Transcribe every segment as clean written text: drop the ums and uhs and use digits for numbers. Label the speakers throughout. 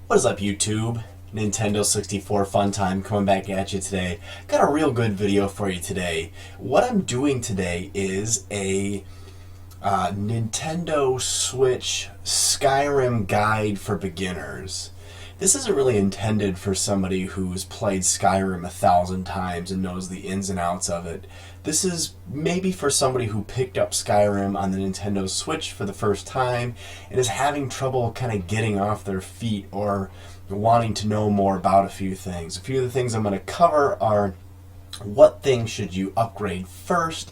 Speaker 1: What is up, YouTube? Nintendo 64 Fun Time coming back at you today. Got a real good video for you today. What I'm doing today is a Nintendo Switch Skyrim guide for beginners. This isn't really intended for somebody who's played Skyrim 1,000 times and knows the ins and outs of it. This is maybe for somebody who picked up Skyrim on the Nintendo Switch for the first time and is having trouble kind of getting off their feet or wanting to know more about a few things. A few of the things I'm going to cover are what things should you upgrade first,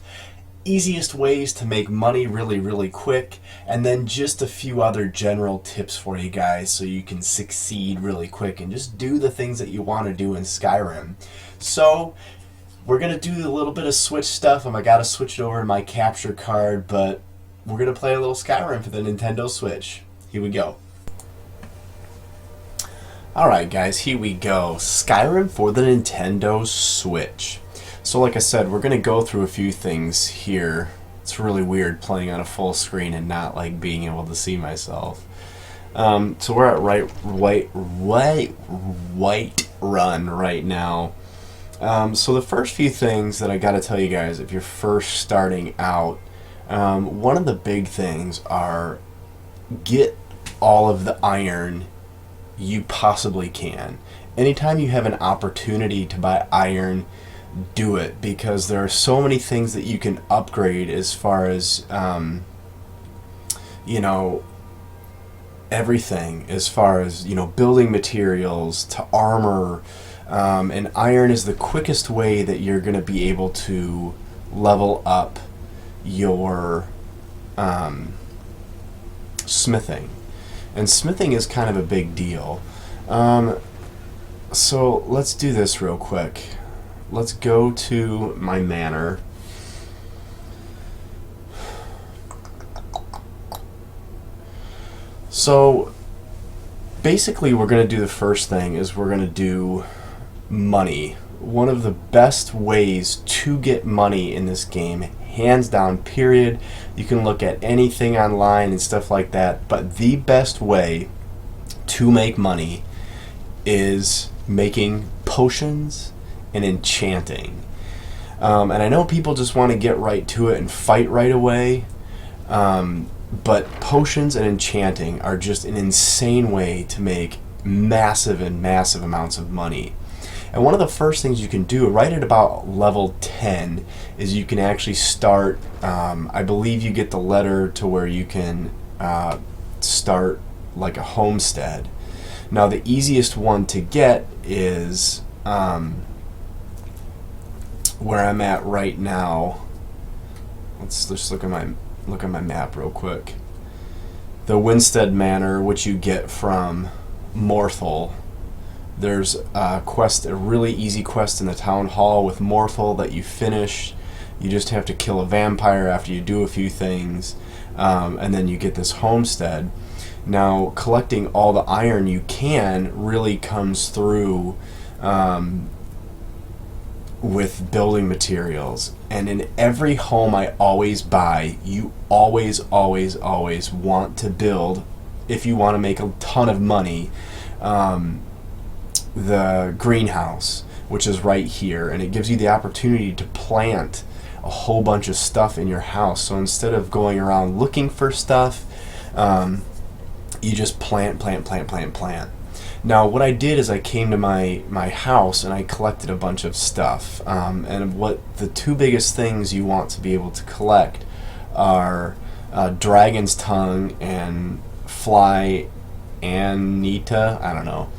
Speaker 1: easiest ways to make money really quick, and then just a few other general tips for you guys so you can succeed really quick and just do the things that you want to do in Skyrim. So we're going to do a little bit of Switch stuff. I got to switch it over to my capture card, but we're going to play a little Skyrim for the Nintendo Switch. Here we go. Alright guys, here we go. Skyrim for the Nintendo Switch. So like I said, we're going to go through a few things here. It's really weird playing on a full screen and not like being able to see myself. So we're at White Run right now. So the first few things that I got to tell you guys if you're first starting out, one of the big things are get all of the iron you possibly can. Anytime you have an opportunity to buy iron, do it, because there are so many things that you can upgrade as far as everything, as far as building materials to armor, and iron is the quickest way that you're going to be able to level up your smithing, and smithing is kind of a big deal. So let's do this real quick. Let's go to my manor. So basically we're going to do the first thing is we're going to do money. One of the best ways to get money in this game, hands down, period. You can look at anything online and stuff like that, but the best way to make money is making potions and enchanting. And I know people just want to get right to it and fight right away, but potions and enchanting are just an insane way to make massive amounts of money. And one of the first things you can do right at about level 10 is you can actually start, I believe you get the letter to where you can start like a homestead. Now the easiest one to get is where I'm at right now. Let's just look at my map real quick. The Winstead Manor, which you get from Morthal. There's a really easy quest in the town hall with Morthal that you finish. You just have to kill a vampire after you do a few things, and then you get this homestead. Now, collecting all the iron you can really comes through with building materials. And in every home I always buy, you always want to build, if you want to make a ton of money, the greenhouse, which is right here, and it gives you the opportunity to plant a whole bunch of stuff in your house. So instead of going around looking for stuff, you just plant. Now what I did is I came to my house and I collected a bunch of stuff, and what the two biggest things you want to be able to collect are Dragon's Tongue and Fly Anita, I don't know.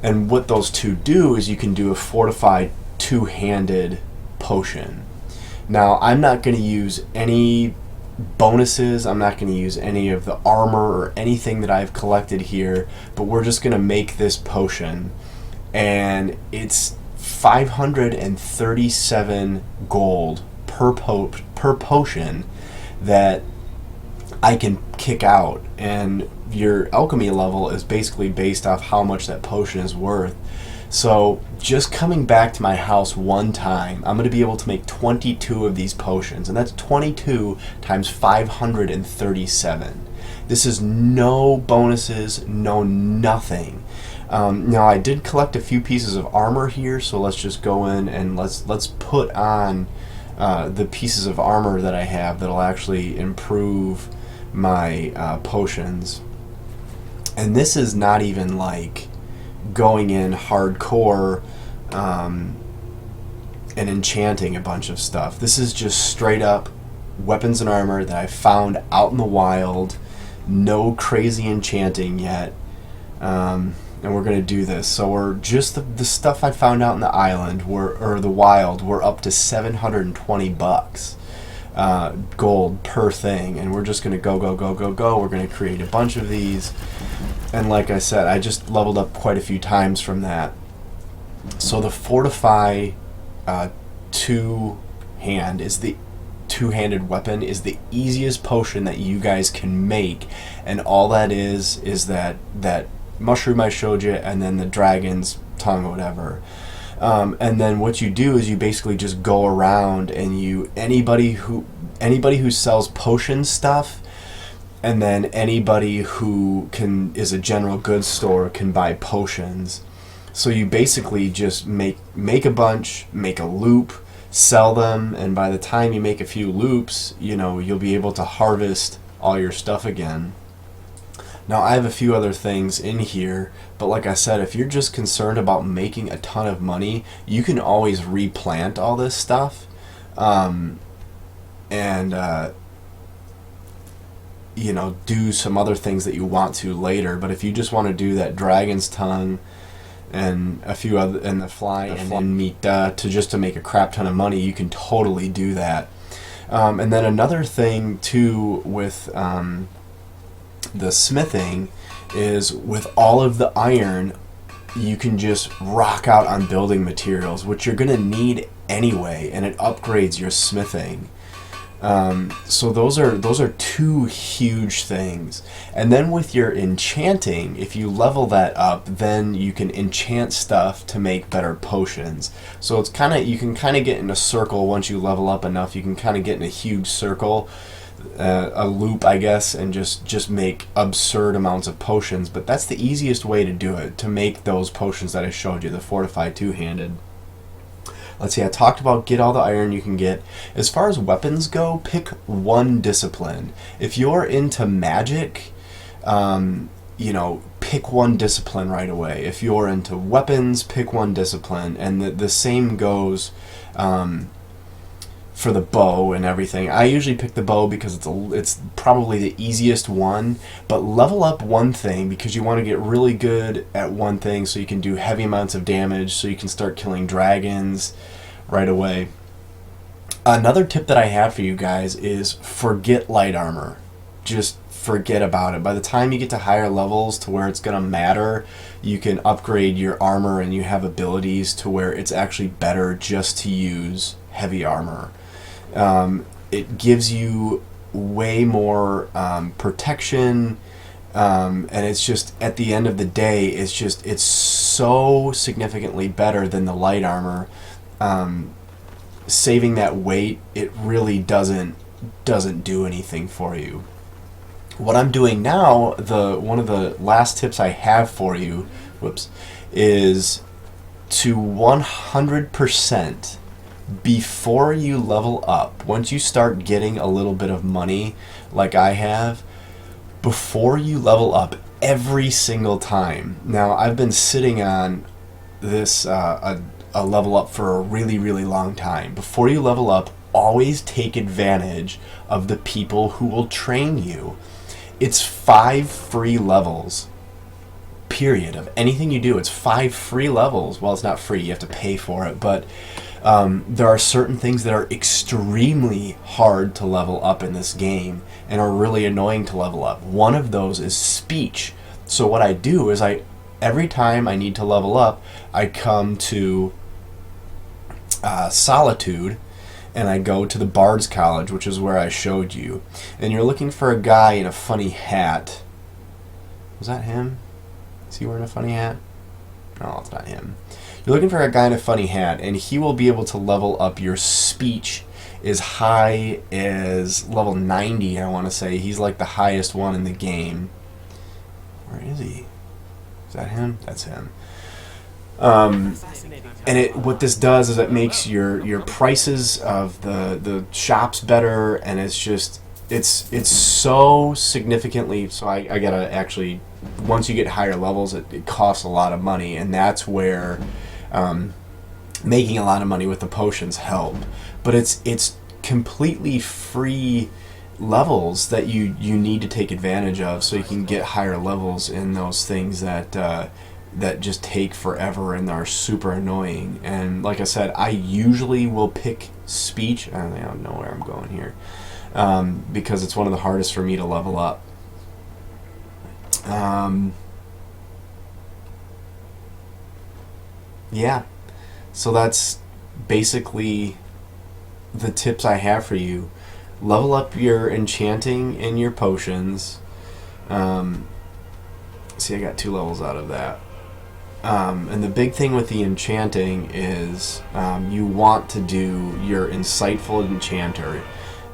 Speaker 1: And what those two do is you can do a fortified two-handed potion. Now I'm not going to use any bonuses, I'm not going to use any of the armor or anything that I've collected here, but we're just going to make this potion, and it's 537 gold per potion that I can kick out, and your alchemy level is basically based off how much that potion is worth. So just coming back to my house one time, I'm going to be able to make 22 of these potions, and that's 22 times 537. This is no bonuses, no nothing. Now I did collect a few pieces of armor here, so let's just go in and let's put on the pieces of armor that I have that'll actually improve my potions. And this is not even like going in hardcore and enchanting a bunch of stuff. This is just straight up weapons and armor that I found out in the wild. No crazy enchanting yet. And we're going to do this. So we're just the stuff I found out in the island, or the wild, we're up to 720 bucks gold per thing. And we're just going to go. We're going to create a bunch of these. And like I said, I just leveled up quite a few times from that. So the Fortify two-handed weapon is the easiest potion that you guys can make, and all that is that mushroom I showed you, and then the dragon's tongue or whatever. And then what you do is you basically just go around and anybody who sells potion stuff, and then anybody who is a general goods store can buy potions. So you basically just make a bunch, make a loop, sell them, and by the time you make a few loops, you'll be able to harvest all your stuff again. Now I have a few other things in here, but like I said, if you're just concerned about making a ton of money, you can always replant all this stuff, do some other things that you want to later. But if you just want to do that dragon's tongue and a few other, and the fly and meat to make a crap ton of money, you can totally do that. And then another thing too with the smithing is, with all of the iron, you can just rock out on building materials, which you're gonna need anyway, and it upgrades your smithing. So those are two huge things. And then with your enchanting, if you level that up, then you can enchant stuff to make better potions. So it's you can kind of get in a circle. Once you level up enough, you can kind of get in a huge circle, a loop, I guess, and just make absurd amounts of potions. But that's the easiest way to do it, to make those potions that I showed you, the Fortified two-handed. Let's see, I talked about get all the iron you can get. As far as weapons go, pick one discipline. If you're into magic, pick one discipline right away. If you're into weapons, pick one discipline. And the same goes for the bow and everything. I usually pick the bow because it's probably the easiest one, but level up one thing because you want to get really good at one thing so you can do heavy amounts of damage, so you can start killing dragons right away. Another tip that I have for you guys is forget light armor. Just forget about it. By the time you get to higher levels to where it's going to matter, you can upgrade your armor and you have abilities to where it's actually better just to use heavy armor. It gives you way more protection, and it's just, at the end of the day, it's so significantly better than the light armor. Saving that weight, it really doesn't do anything for you. What I'm doing now, one of the last tips I have for you, is to 100%, before you level up, once you start getting a little bit of money like I have, before you level up every single time. Now, I've been sitting on this a level up for a really, really long time. Before you level up, always take advantage of the people who will train you. It's 5 free levels, period, of anything you do. It's 5 free levels. Well, it's not free, you have to pay for it, but there are certain things that are extremely hard to level up in this game and are really annoying to level up. One of those is speech. So what I do is every time I need to level up, I come to Solitude, and I go to the Bard's College, which is where I showed you. And you're looking for a guy in a funny hat. Was that him? Is he wearing a funny hat? No, it's not him. You're looking for a guy in a funny hat, and he will be able to level up your speech as high as level 90, I want to say. He's like the highest one in the game. Where is he? Is that him? That's him. And what this does is it makes your prices of the shops better, and it's so significantly. So I gotta actually, once you get higher levels, it costs a lot of money, and that's where making a lot of money with the potions help. But it's completely free levels that you need to take advantage of, so you can get higher levels in those things that just take forever and are super annoying. And like I said, I usually will pick speech. I don't know where I'm going here, because it's one of the hardest for me to level up. Yeah, so that's basically the tips I have for you. Level up your enchanting and your potions. See, I got 2 levels out of that. And the big thing with the enchanting is you want to do your insightful enchanter.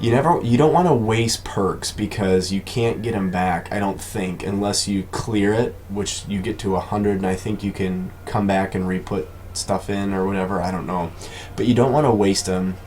Speaker 1: You don't want to waste perks, because you can't get them back, I don't think, unless you clear it, which you get to 100, and I think you can come back and re-put stuff in or whatever, I don't know. But you don't want to waste them.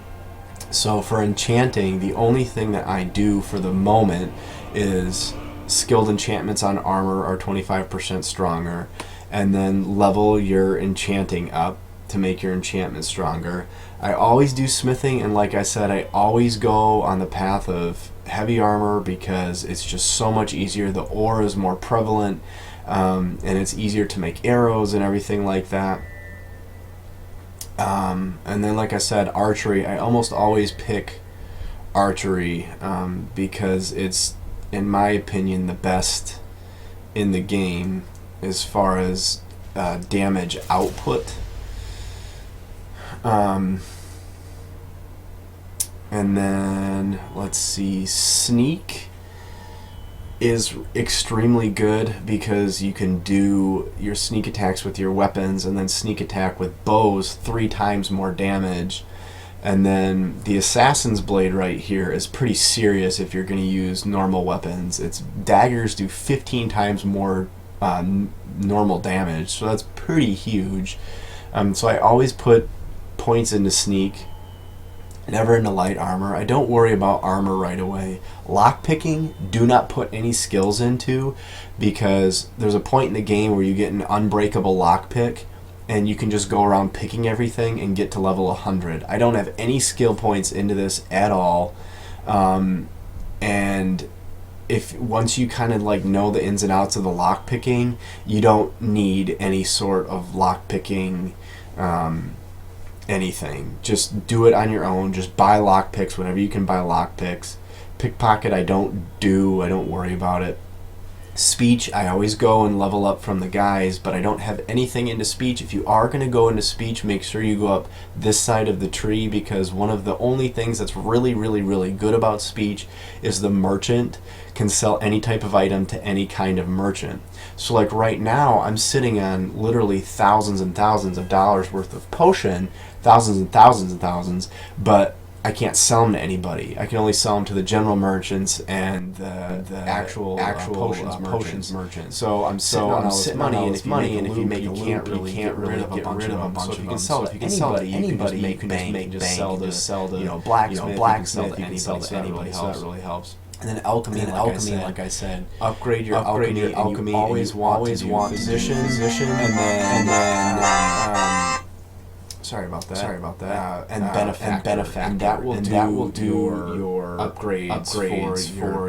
Speaker 1: So for enchanting, the only thing that I do for the moment is skilled enchantments on armor are 25% stronger, and then level your enchanting up to make your enchantment stronger. I always do smithing, and like I said, I always go on the path of heavy armor because it's just so much easier. The ore is more prevalent, and it's easier to make arrows and everything like that. And then, like I said, archery, I almost always pick archery because it's, in my opinion, the best in the game as far as damage output. And then, let's see, sneak is extremely good because you can do your sneak attacks with your weapons and then sneak attack with bows 3 times more damage. And then the Assassin's Blade right here is pretty serious if you're going to use normal weapons. Its daggers do 15 times more normal damage, so that's pretty huge. So I always put points into sneak, never into light armor. I don't worry about armor right away. Lockpicking, do not put any skills into, because there's a point in the game where you get an unbreakable lockpick and you can just go around picking everything and get to level 100. I don't have any skill points into this at all. And if once you kind of like know the ins and outs of the lockpicking, you don't need any sort of lockpicking anything. Just do it on your own. Just buy lockpicks whenever you can buy lockpicks. Pickpocket I don't worry about it. Speech, I always go and level up from the guys, but I don't have anything into speech. If you are going to go into speech, make sure you go up this side of the tree, because one of the only things that's really, really, really good about speech is the merchant can sell any type of item to any kind of merchant. So like right now, I'm sitting on literally thousands and thousands of dollars worth of potion, thousands and thousands and thousands, but I can't sell them to anybody. I can only sell them to the general merchants and the actual potions merchants. So I'm sitting on all this money, and if you make a loop, you can't really get rid of a bunch of them. So if you can sell to anybody, you can just sell to blacksmith, you can sell to anybody. So that really helps. And then alchemy, like I said, upgrade your alchemy. You always want physician, and then sorry about that. And benefactor. And that will do your upgrades for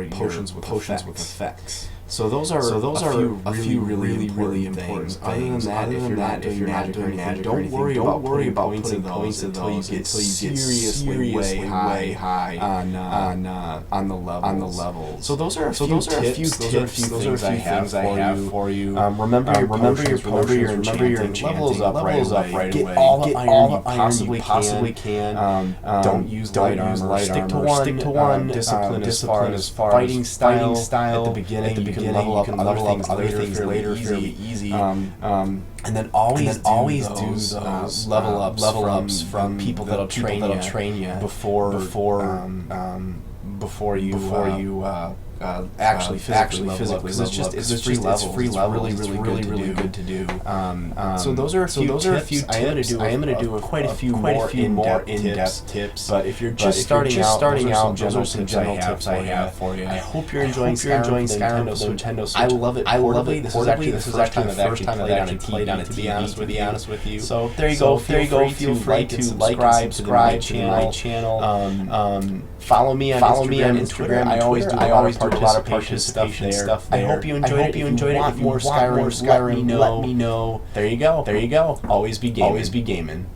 Speaker 1: your potions with effects. So those are a few really important things. Other than that, if you're not doing magic, don't worry about points until you get seriously way high on the levels. So those are a few things I have for you. Remember your potions, remember your enchanting, levels up right away. Get all the iron you possibly can. Don't use light armor. Stick to one discipline as far as fighting style at the beginning. You can level up other things later fairly easy. And then always do those level ups from people that'll train you before you actually physically because it's free level. Really good to do. So those are a few tips. I am going to do quite a few more in-depth tips. But if you're just starting out, those are some general tips I have for you. I hope you're enjoying Skyrim for Nintendo Switch. I love it. This is actually the first time I've actually played on a TV. To be honest with you. So there you go. Feel free to like and subscribe to my channel. Follow me on Instagram. I always do a lot of participation stuff there. I hope you enjoyed it. If you want more Skyrim, let me know. There you go. Always be gaming.